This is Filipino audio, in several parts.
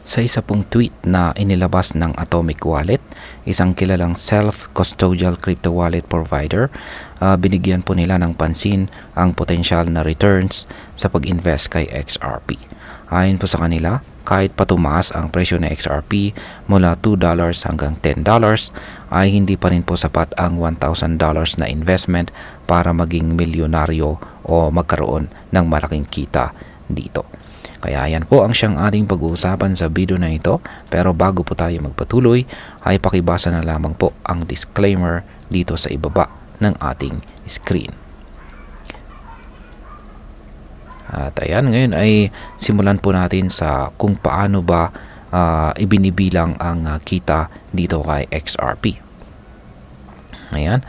Sa isa pong tweet na inilabas ng Atomic Wallet, isang kilalang self-custodial crypto wallet provider, binigyan po nila ng pansin ang potensyal na returns sa pag-invest kay XRP. Ayon po sa kanila, kahit patumaas ang presyo ng XRP mula $2 hanggang $10, ay hindi pa rin po sapat ang $1,000 na investment para maging milyonaryo o magkaroon ng malaking kita dito. Kaya yan po ang siyang ating pag-uusapan sa video na ito. Pero bago po tayo magpatuloy, ay pakibasa na lamang po ang disclaimer dito sa ibaba ng ating screen. At ayan, ngayon ay simulan po natin sa kung paano ba ibinibilang ang kita dito kay XRP. Ayan.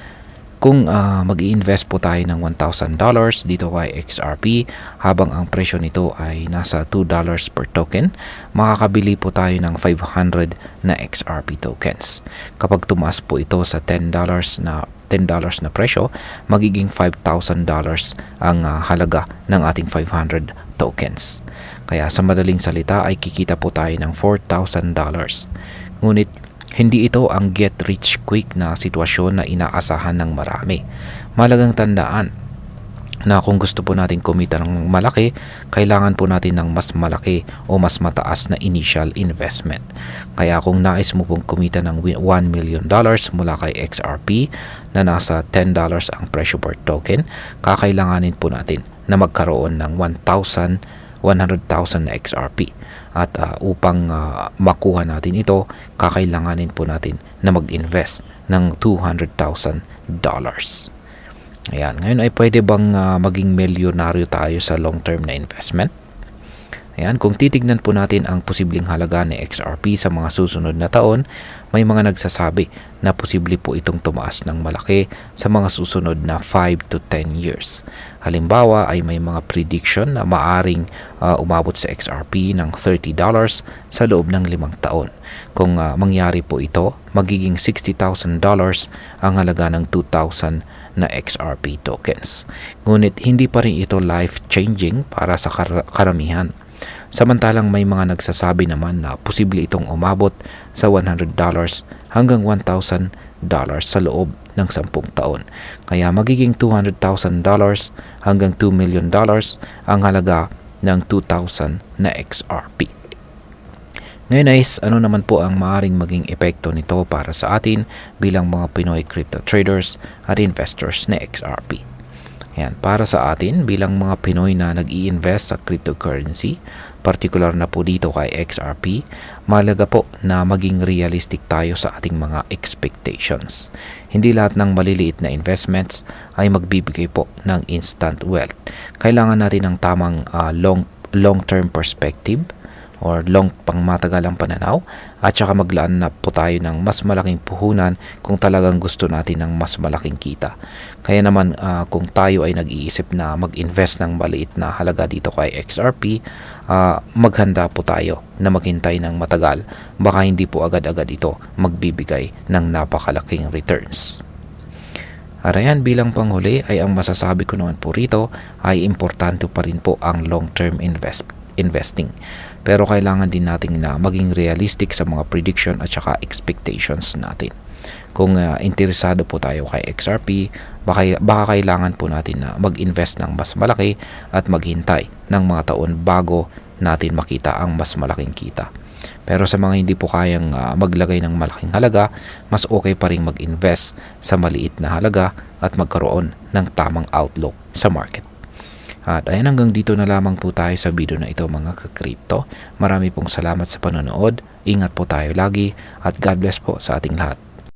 Kung mag-i-invest po tayo ng $1,000 dito kay XRP habang ang presyo nito ay nasa $2 per token, makakabili po tayo ng 500 na XRP tokens. Kapag tumaas po ito sa $10 na presyo, magiging $5,000 ang halaga ng ating 500 tokens. Kaya sa madaling salita ay kikita po tayo ng $4,000. Ngunit hindi ito ang get rich quick na sitwasyon na inaasahan ng marami. Malagang tandaan na kung gusto po natin kumita ng malaki, kailangan po natin ng mas malaki o mas mataas na initial investment. Kaya kung nais mo pong kumita ng $1 million mula kay XRP na nasa $10 ang presyo per token, kakailanganin po natin na magkaroon ng 100,000 na XRP. At upang makuha natin ito, kakailanganin po natin na mag-invest ng $200,000. Ayan, ngayon ay pwede bang maging milyonaryo tayo sa long-term na investment? Ayan, kung titignan po natin ang posibleng halaga ni XRP sa mga susunod na taon, may mga nagsasabi na posible po itong tumaas ng malaki sa mga susunod na 5 to 10 years. Halimbawa ay may mga prediction na maaring umabot sa XRP ng $30 sa loob ng 5 taon. Kung mangyari po ito, magiging $60,000 ang halaga ng 2,000 na XRP tokens. Ngunit hindi pa rin ito life-changing para sa karamihan. Samantalang may mga nagsasabi naman na posible itong umabot sa $100 hanggang $1,000 sa loob ng 10 taon. Kaya magiging $200,000 hanggang $2 million ang halaga ng 2,000 na XRP. Ngayon guys, ano naman po ang maaaring maging epekto nito para sa atin bilang mga Pinoy crypto traders at investors na XRP? Yan, para sa atin bilang mga Pinoy na nag-i-invest sa cryptocurrency, particular na po dito kay XRP, mahalaga po na maging realistic tayo sa ating mga expectations. Hindi lahat ng maliliit na investments ay magbibigay po ng instant wealth. Kailangan natin ng tamang long-term perspective or pangmatagalang pananaw at saka maglaan na po tayo ng mas malaking puhunan kung talagang gusto natin ng mas malaking kita. Kaya naman kung tayo ay nag-iisip na mag-invest ng maliit na halaga dito kay XRP, maghanda po tayo na maghintay ng matagal. Baka hindi po agad-agad ito magbibigay ng napakalaking returns. Arayan, bilang panghuli ay ang masasabi ko naman po rito ay importante pa rin po ang long-term investing. Pero kailangan din nating na maging realistic sa mga prediction at saka expectations natin. Kung interesado po tayo kay XRP, baka kailangan po natin na mag-invest ng mas malaki at maghintay ng mga taon bago natin makita ang mas malaking kita. Pero sa mga hindi po kayang maglagay ng malaking halaga, mas okay pa rin mag-invest sa maliit na halaga at magkaroon ng tamang outlook sa market. At ayan, hanggang dito na lamang po tayo sa video na ito mga ka-crypto. Marami pong salamat sa panonood. Ingat po tayo lagi at God bless po sa ating lahat.